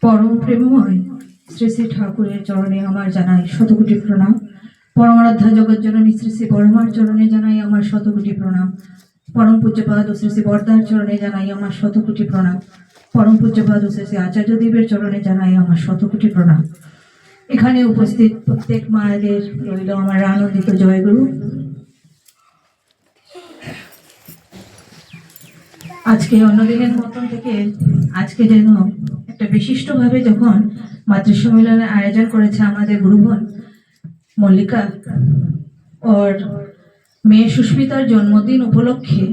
পরম প্রেমময় শ্রী শ্রী ঠাকুরের চরণে আমার জানাই শতকোটি প্রণাম। পরমারাধ্যা জগৎজননী শ্রী শ্রী বড়মার চরণে জানাই আমার শতকোটি প্রণাম। পরম পূজ্যপাদ ও শ্রী শ্রী বরদার চরণে জানাই আমার শতকোটি প্রণাম। পরম পূজ্যপাদ ও শ্রী শ্রী আচার্যদেবের চরণে জানাই আমার শতকোটি প্রণাম। এখানে উপস্থিত প্রত্যেক মায়েদের রইল আমার আনন্দিত জয়গুরু। আজকে অন্যদিনের মতন থেকে আজকে যেন একটা বিশিষ্টভাবে যখন মাতৃ সম্মেলনের আয়োজন করেছে আমাদের গুরুবন মল্লিকা ওর মেয়ে সুস্মিতার জন্মদিন উপলক্ষে,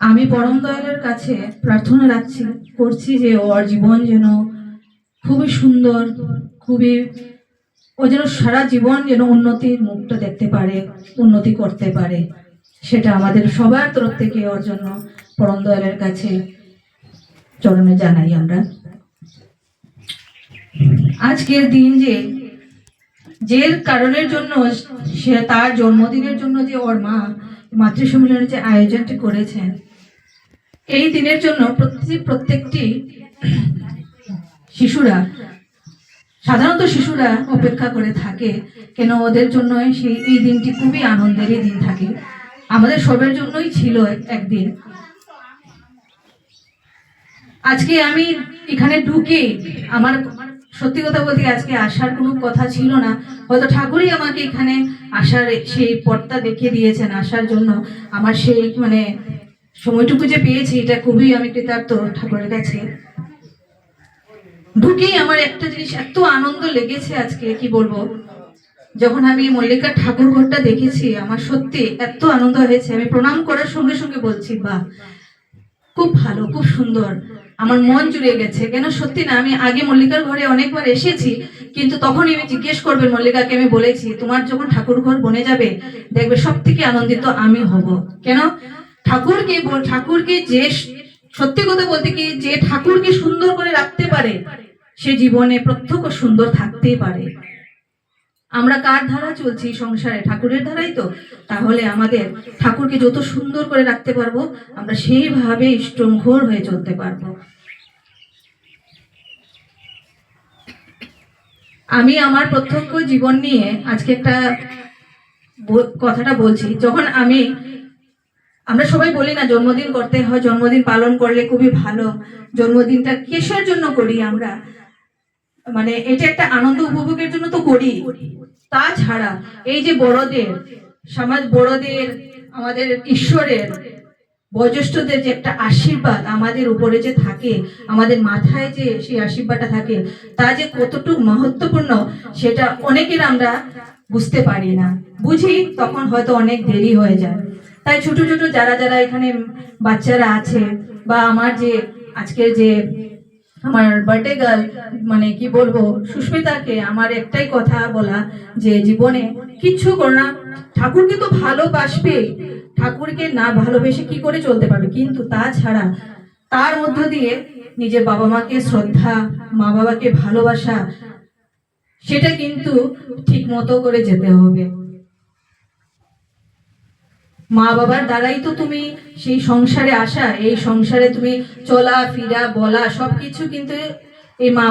আমি পরম দয়ালের কাছে প্রার্থনা করছি যে ওর জীবন যেন খুবই সুন্দর, খুবই ও যেন সারা জীবন যেন উন্নতির মুখটা দেখতে পারে, উন্নতি করতে পারে। সেটা আমাদের সবার তরফ থেকে ওর জন্য পরম দয়ালের কাছে চরণে জানাই আমরা। আজকের দিন যে কারণের জন্য সে তার জন্মদিনের জন্য যে ওর মা মাতৃ সম্মেলনের যে আয়োজনটি করেছেন, এই দিনের জন্য প্রত্যেকটি শিশুরা, সাধারণত শিশুরা অপেক্ষা করে থাকে, কেন ওদের জন্য এই দিনটি খুবই আনন্দেরই দিন থাকে। আমাদের সবার জন্যই ছিল একদিন। আজকে আমি এখানে ঢুকে আমার সত্যি কথা বলতে আজকে আসার কোনো কথা ছিল না, হয়তো ঠাকুরই আমাকে এখানে আসার সেই পথটা দেখিয়ে দিয়েছেন আসার জন্য। আমার সেই সময়টুকু যে পেয়েছি, এটা খুবই আমি কৃতার্থ ঠাকুরের কাছে। ঢুকেই আমার একটা জিনিস এত আনন্দ লেগেছে আজকে, কি বলবো। যখন আমি মল্লিকার ঠাকুর ঘরটা দেখেছি, আমার সত্যি এত আনন্দ হয়েছে। আমি প্রণাম করার সঙ্গে সঙ্গে বলছি, বাহ, খুব ভালো, খুব সুন্দর। আমার মন জুড়ে গেছে। কেন সত্যি না, আমি আগে মল্লিকার ঘরে অনেকবার এসেছি, কিন্তু তখনই আমি জিজ্ঞেস করবেন মল্লিকাকে, আমি বলেছি তোমার যখন ঠাকুর ঘর বনে যাবে, দেখবে সব থেকে আনন্দিত আমি হব। কেন ঠাকুরকে যে, সত্যি কথা বলতে কি, যে ঠাকুরকে সুন্দর করে রাখতে পারে, সে জীবনে প্রত্যক্ষ সুন্দর থাকতেই পারে। আমরা কার ধারা চলছি সংসারে? ঠাকুরের ধারাই তো। তাহলে আমাদের ঠাকুরকে যত সুন্দর করে রাখতে পারবো, আমরা সেইভাবে ইষ্টমঘোর হয়ে চলতে পারবো। আমি আমার প্রত্যক্ষ জীবন নিয়ে আজকে একটা কথাটা বলছি। যখন আমরা সবাই বলি না জন্মদিন করতে হয়, জন্মদিন পালন করলে খুবই ভালো। জন্মদিনটা কিসের জন্য করি আমরা? এটা একটা আনন্দ উপভোগের জন্য তো করি। তাছাড়া এই যে বড়দের আমাদের ঈশ্বরের, বয়োজ্যেষ্ঠদের যে একটা আশীর্বাদ আমাদের উপরে যে থাকে, আমাদের মাথায় যে সেই আশীর্বাদটা থাকে, তা যে কতটুকু মহত্বপূর্ণ, সেটা অনেকের আমরা বুঝতে পারি না। বুঝি তখন হয়তো অনেক দেরি হয়ে যায়। তাই ছোট ছোট যারা এখানে বাচ্চারা আছে, বা আমার যে আজকের যে আমার বার্থডে গার্ল, কি বলবো, সুস্মিতাকে আমার একটাই কথা বলা, যে জীবনে কিচ্ছু করো না, ঠাকুরকে তো ভালোবাসবে, ঠাকুরকে না ভালোবেসে কি করে চলতে পারবে? কিন্তু তাছাড়া তার মধ্য দিয়ে নিজের বাবা মাকে শ্রদ্ধা, মা বাবাকে ভালোবাসা, সেটা কিন্তু ঠিক মতো করে যেতে হবে। মা বাবার দ্বারাই তো তুমি সেই সংসারে আসা, এই সংসারে তুমি চলা ফিরা বলা সবকিছু কিন্তু এই মা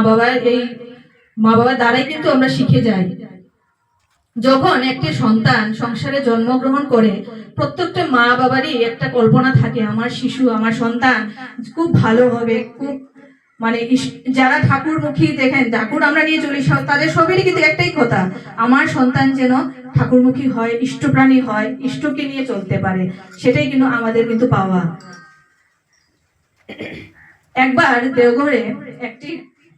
বাবার দ্বারাই কিন্তু আমরা শিখে যাই। যখন একটি সন্তান সংসারে জন্মগ্রহণ করে, প্রত্যেকটা মা বাবারই একটা কল্পনা থাকে, আমার শিশু, আমার সন্তান খুব ভালো হবে, খুব যারা ঠাকুরমুখী দেখেন, ঠাকুর আমরা নিয়ে চলি, তাদের সবেরই কিন্তু একটাই কথা, আমার সন্তান যেন ঠাকুরমুখী হয়, ইষ্টপ্রাণী হয়, ইষ্টকে নিয়ে চলতে পারে। সেটাই কিন্তু আমাদের কিন্তু পাওয়া। একবার দেওঘরে একটি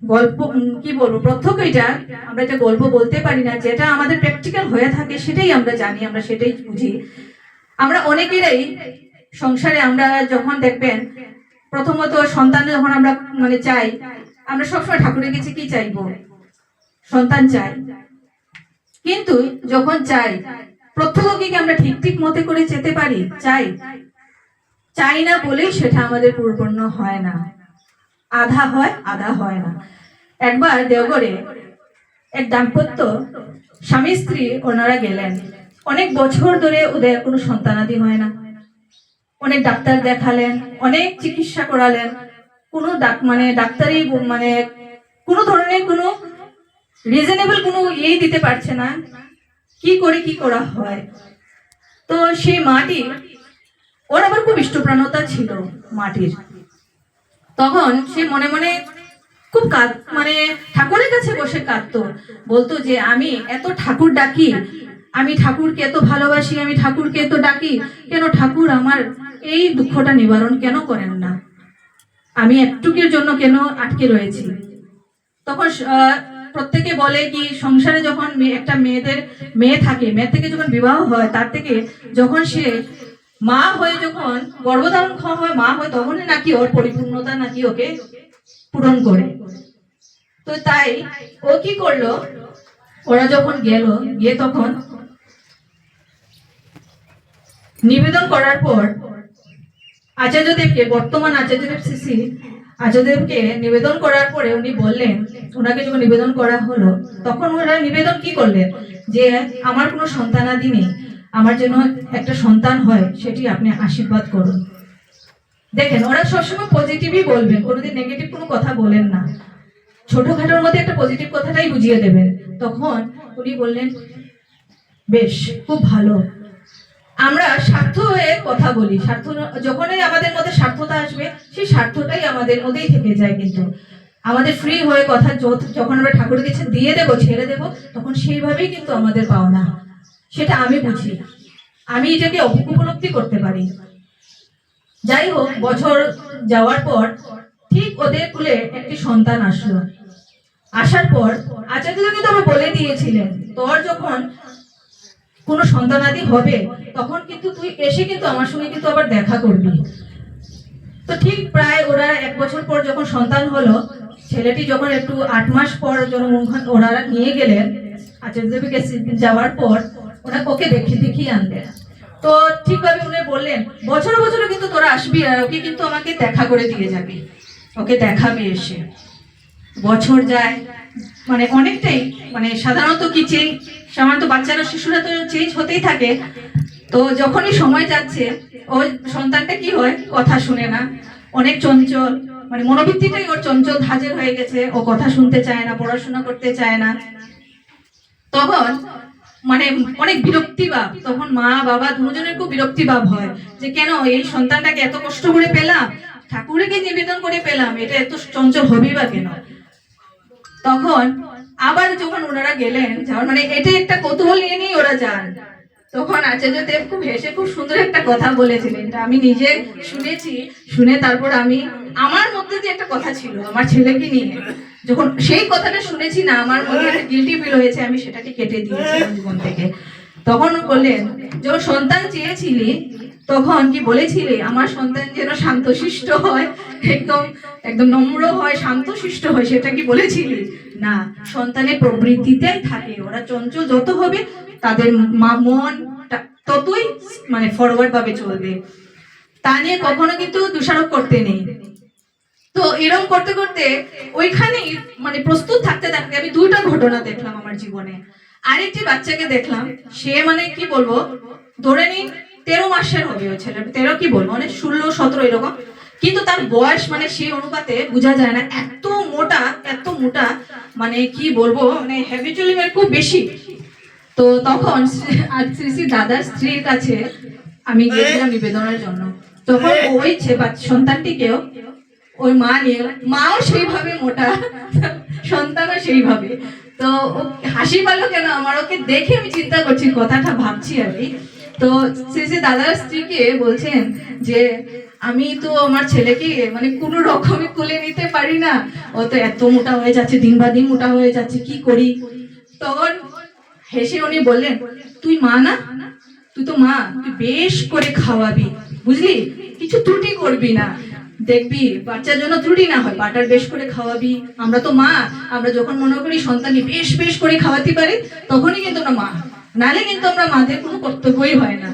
গল্প, কি বলবো, প্রত্যক্ষ এটা আমরা এটা গল্প বলতে পারি না, যেটা আমাদের প্র্যাকটিক্যাল হয়ে থাকে সেটাই আমরা জানি, আমরা সেটাই বুঝি। আমরা অনেকেরই সংসারে আমরা যখন দেখবেন, প্রথমত সন্তান যখন আমরা চাই, আমরা সবসময় ঠাকুরের কাছে কি চাইবো? সন্তান চাই। কিন্তু যখন চাই, প্রত্যক্ষ কি আমরা ঠিক মতে করে যেতে পারি? চাই না বলেই সেটা আমাদের পরিপূর্ণ হয় না, আধা হয়, আধা হয় না। একবার দেওঘরে এক দাম্পত্য স্বামী স্ত্রী, ওনারা গেলেন। অনেক বছর ধরে ওদের কোনো সন্তানাদি হয় না। অনেক ডাক্তার দেখালেন, অনেক চিকিৎসা করালেন, কোনো মানে ডাক্তারি মানে কোনো ধরনের কোনো রিজনেবল কোনো ইয়েই দিতে পারছে না, কি করে কি করা হয়। তো সেই মাটি, ওর আবার খুব ইষ্টপ্রাণতা ছিল মাটির। তখন সে মনে মনে খুব মানে ঠাকুরের কাছে বসে কাঁদতো, বলতো যে আমি এত ঠাকুর ডাকি, আমি ঠাকুরকে এত ভালোবাসি, আমি ঠাকুরকে এত ডাকি, কেন ঠাকুর আমার এই দুঃখটা নিবারণ কেন করেন না, আমি একটুকের জন্য কেন আটকে রয়েছি। তখন প্রত্যেকে বলে কি সংসারে যখন একটা মেয়ে থাকে, মেয়ে থেকে যখন বিবাহ হয়, তার থেকে যখন সে মা হয়ে যখন গর্ভধারণ হয়, মা হয়, তখনই নাকি ওর পরিপূর্ণতা নাকি ওকে পূরণ করে। তো তাই ও কি করলো, ওরা যখন গিয়ে তখন নিবেদন করার পর আচার্যদেবকে, বর্তমান আচার্যদেব শ্রী আচার্যদেবকে নিবেদন করার পরে উনি বললেন, ওনাকে যখন নিবেদন করা হলো, তখন ওরা নিবেদন কি করলেন যে আমার কোনো সন্তানাদি নেই, আমার জন্য একটা সন্তান হয় সেটি আপনি আশীর্বাদ করুন। দেখেন, ওরা সবসময় পজিটিভই বলবেন, কোনোদিন নেগেটিভ কোনো কথা বলেন না, ছোটখাটোর মধ্যে একটা পজিটিভ কথাটাই বুঝিয়ে দেবেন। তখন উনি বললেন বেশ, খুব ভালো। আমরা স্বার্থ হয়ে কথা বলি, স্বার্থ যখনই আমাদের মধ্যে স্বার্থতা আসবে, সেই স্বার্থটাই আমাদের মধ্যেই থেকে যায়। কিন্তু আমাদের ফ্রি হয়ে কথা যখন আমরা ঠাকুরের কাছে দিয়ে দেবো, ছেড়ে দেবো, তখন সেইভাবেই কিন্তু আমাদের পাওনা। সেটা আমি বুঝি, আমি এটাকে উপলব্ধি করতে পারি। যাই হোক, বছর যাওয়ার পর ঠিক ওদের কুলে একটি সন্তান আসলো। আসার পর আচার্যদেব কিন্তু আমি বলে দিয়েছিলেন, তোর যখন কোনো সন্তানাদি হবে তখন কিন্তু তুই এসে কিন্তু আমার সঙ্গে কিন্তু আবার দেখা করবি। তো ঠিক প্রায় ওরা 1 বছর পর যখন সন্তান হলো, ছেলেটি যখন একটু 8 মাস পর ওরা নিয়ে গেলেন আচার্যদেবের কাছে, যাওয়ার পর ওরা ওকে দেখিয়ে আনলেন। তো ঠিকভাবে উনি বললেন, বছর বছর কিন্তু তোরা আসবি আর ওকে কিন্তু আমাকে দেখা করে দিয়ে যাবি, ওকে দেখাবে এসে। বছর যায়, মানে অনেকটাই, মানে সাধারণত কি চেঞ্জ, সাধারণত বাচ্চারা শিশুরা তো চেঞ্জ হতেই থাকে। তো যখনই সময় যাচ্ছে, ওই সন্তানটা কি হয়, কথা শুনে না, অনেক চঞ্চল, মানে মনোবৃত্তিটাই ওর চঞ্চল হাজির হয়ে গেছে, ও কথা শুনতে চায় না, পড়াশোনা করতে চায় না। তখন মানে অনেক বিরক্তি ভাব, তখন মা বাবা দুজনের খুব বিরক্তি ভাব হয় যে কেন এই সন্তানটাকে এত কষ্ট করে পেলাম, ঠাকুরকে নিবেদন করে পেলাম, এটা এত চঞ্চল হবেই বা কেন। তখন আবার যখন ওনারা গেলেন, মানে এটা একটা কৌতূহল নিয়ে ওরা যান, তখন আচার্যদেব খুব হেসে খুব সুন্দর একটা কথা বলেছিলেন, এটা আমি নিজে শুনেছি। শুনে তারপর আমি, আমার মধ্যে যে একটা কথা ছিল আমার ছেলেকে নিয়ে, যখন সেই কথাটা শুনেছি না, আমার মধ্যে একটা গিল্টি ফিল হয়েছে, আমি সেটাকে কেটে দিয়েছি জীবন থেকে। তখন বললেন, যখন সন্তান চেয়েছিলি তখন কি বলেছিলে আমার সন্তান যেন শান্তশিষ্ট হয়, একদম একদম নম্র হয়, শান্তশিষ্ট হয়, সেটা কি বলেছিলি? না, সন্তানের প্রবৃত্তিতেই থাকে, ওরা চঞ্চল যত হবে তাদের মন ততই মানে ফরওয়ার্ড ভাবে চলবে, তা নিয়ে কখনো কিন্তু দোষারোপ করতে নেই। তো এরকম করতে করতে ওইখানেই মানে প্রস্তুত থাকতে থাকতে আমি 2টা ঘটনা দেখলাম আমার জীবনে। আরেকটি বাচ্চাকে দেখলাম, সে মানে কি বলবো, ধরে নিন 13 মাসের হবে ওই ছেলে, 13 কি বলবো, মানে 16-17 এরকম, কিন্তু তার বয়স মানে সেই অনুপাতে বোঝা যায় না, এত মোটা এত মোটা, মানে কি বলবো, মানে হ্যাবিচুয়ালি মানে খুব বেশি। তো তখন শ্রী শ্রী দাদার স্ত্রীর কাছে আমি গিয়েছিলাম নিবেদনের জন্য। তখন ওই সন্তানটিকেও ওই মা নিয়ে, মাও সেইভাবে মোটা, সন্তানও সেইভাবে। তো হাসি পালো কেন আমার, ওকে দেখে আমি চিন্তা করছি, কথাটা ভাবছি আমি। তো শ্রী শ্রী দাদার স্ত্রীকে বলছেন যে আমি তো আমার ছেলেকে মানে কোনো রকমই কোলে নিতে পারি না, ও তো এত মোটা হয়ে যাচ্ছে, দিন বা দিন মোটা হয়ে যাচ্ছে, কি করি। তখন হেসে উনি বললেন, তুই মা না, তুই তো মা, তুই বেশ করে খাওয়াবি, বুঝলি, কিছু ত্রুটি করবি না, দেখবি বাচ্চার জন্য ত্রুটি না হয়, বাটার বেশ করে খাওয়াবি। আমরা তো মা, আমরা যখন মনে করি সন্তানকে বেশ বেশ করে খাওয়াতে পারি, তখনই কিন্তু আমরা মা, নালে কিন্তু আমরা মাদের কোনো কর্তব্যই হয় না।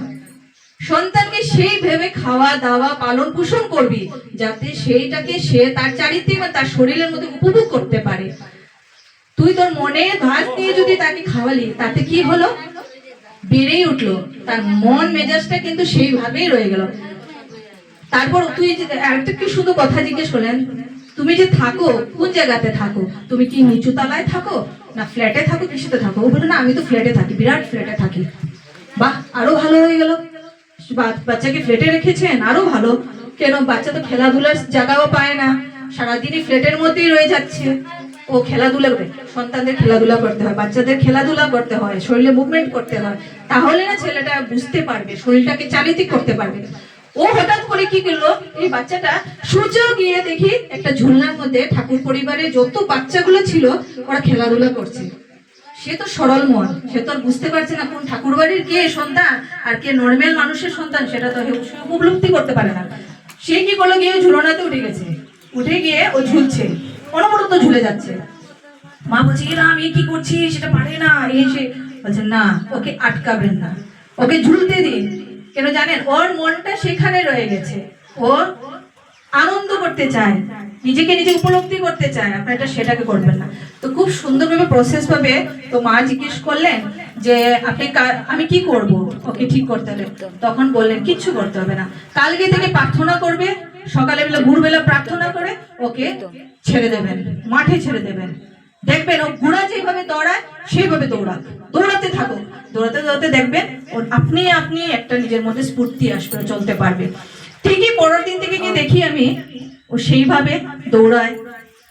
সন্তানকে সেই ভেবে খাওয়া দাওয়া পালন পোষণ করবি, যাতে সেইটাকে সে তার চারিত্রিক বা তার শরীরের মধ্যে উপভোগ করতে পারে। তুই তোর মনে ভাত দিয়ে যদি তাকে খাওয়ালি, তাতে কি হলো, বেড়েই উঠলো, তার মন মেজাজটা কিন্তু সেইভাবেই রয়ে গেল। তারপর তুই যে আরেকটা কি শুধু কথা জিজ্ঞেস করলেন, তুমি যে থাকো কোন জায়গাতে থাকো, তুমি কি নিচু তলায় থাকো না ফ্ল্যাটে থাকো, কিসেতে থাকো? ও বলে না আমি তো ফ্ল্যাটে থাকি, বিরাট ফ্ল্যাটে থাকি। বাহ, আরো ভালো হয়ে গেল, বাচ্চাকে ফ্ল্যাটে রেখেছেন, আরো ভালো। কেন, বাচ্চা তো খেলাধুলার জায়গাও পায় না, সারাদিনই ফ্ল্যাটের মধ্যেই রয়ে যাচ্ছে। ও খেলাধুলা করে, সন্তানদের খেলাধুলা করতে হয়, বাচ্চাদের খেলাধুলা করতে হয়, শরীরে মুভমেন্ট করতে হয়, তাহলে না ছেলেটা বুঝতে পারবে, শরীরটাকে চালিত করতে পারবে। ও হঠাৎ করে কি করলো, এই বাচ্চাটা সূর্য গিয়ে দেখি একটা ঝুলনার মধ্যে ঠাকুর পরিবারের যত বাচ্চাগুলো ছিল ওরা খেলাধুলা করছে। সে তো সরল মন, সে তো আর বুঝতে পারছে না কোন ঠাকুর বাড়ির কে সন্তান আর কে নর্মাল মানুষের সন্তান, সেটা তো উপলব্ধি করতে পারে না। সে কি করলো, গিয়ে ঝুলনাতে উঠে গেছে, উঠে গিয়ে ও ঝুলছে, অনবরত ঝুলে যাচ্ছে। মা বলছে এরা আমি কি করছি সেটা পারে না, এই সে বলছে না, ওকে আটকাবেন না, ওকে ঝুলতে দিন। কেন জানেন, ওর মনটা সেখানে রয়ে গেছে, ও আনন্দ করতে চায়, নিজেকে নিজে উপলব্ধি করতে চায়, আপনার এটা সেটাকে করবেন না। তো খুব সুন্দরভাবে প্রসেস ভাবে তো মা জিজ্ঞেস করলেন যে আপনি আমি কি করব ওকে ঠিক করতে হলে, তখন বললেন কিচ্ছু করতে হবে না, কালকে থেকে প্রার্থনা করবে, সকালে বেলা ভোরবেলা প্রার্থনা করে ওকে ছেড়ে দেবেন, মাঠে ছেড়ে দেবেন, দেখবেন ও ঘোড়া যেভাবে দৌড়ায় সেইভাবে দৌড়াক, দৌড়াতে থাকো, দৌড়াতে দৌড়াতে দেখবেন ওর আপনি আপনি একটা নিজের মধ্যে স্ফূর্তি আসবে, চলতে পারবে। ঠিকই পরের দিন থেকে গিয়ে দেখি আমি ও সেইভাবে দৌড়ায়,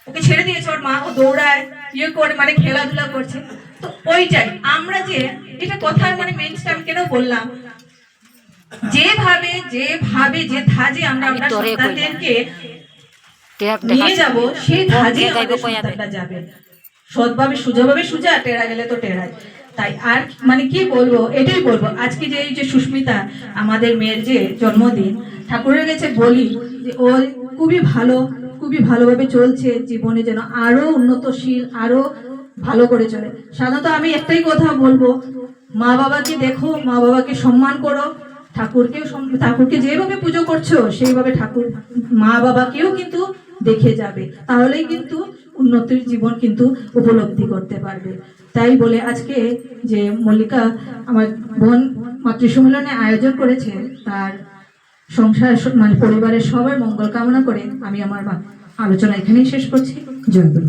ওকে ছেড়ে দিয়েছে ওর মা, ও দৌড়ায় ইয়ে করে, মানে খেলাধুলা করছে। তো ওইটাই আমরা যে এটা কথা মানে মেইনটা আমি কেন বললাম, যেভাবে যেভাবে যে ধাজে আমরা আমরা সন্তানদেরকে নিয়ে যাব, সেই ধাজে আমাদের সন্তানটা যাবে, সৎভাবে সুজাভাবে সুজা, টেরা গেলে তো টেরাই। তাই আর মানে কি বলবো, এটাই বলবো আজকে যে এই যে সুস্মিতা আমাদের মেয়ের যে জন্মদিন, ঠাকুরের কাছে বলি যে ও খুবই ভালো, খুবই ভালোভাবে চলছে, জীবনে যেন আরো উন্নতশীল, আরো ভালো করে চলে। সাধারণত আমি একটাই কথা বলবো, মা বাবাকে দেখো, মা বাবাকে সম্মান করো, ঠাকুরকে যেভাবে পুজো করছো সেইভাবে ঠাকুর মা বাবাকেও কিন্তু দেখে যাবে, তাহলেই কিন্তু উন্নতির জীবন কিন্তু উপলব্ধি করতে পারবে। তাই বলে আজকে যে মল্লিকা আমার বোন মাতৃসম্মেলনে আয়োজন করেছে, তার সংসার মানে পরিবারের সবার মঙ্গল কামনা করে আমি আমার আলোচনা এখানেই শেষ করছি। জয় গুরু।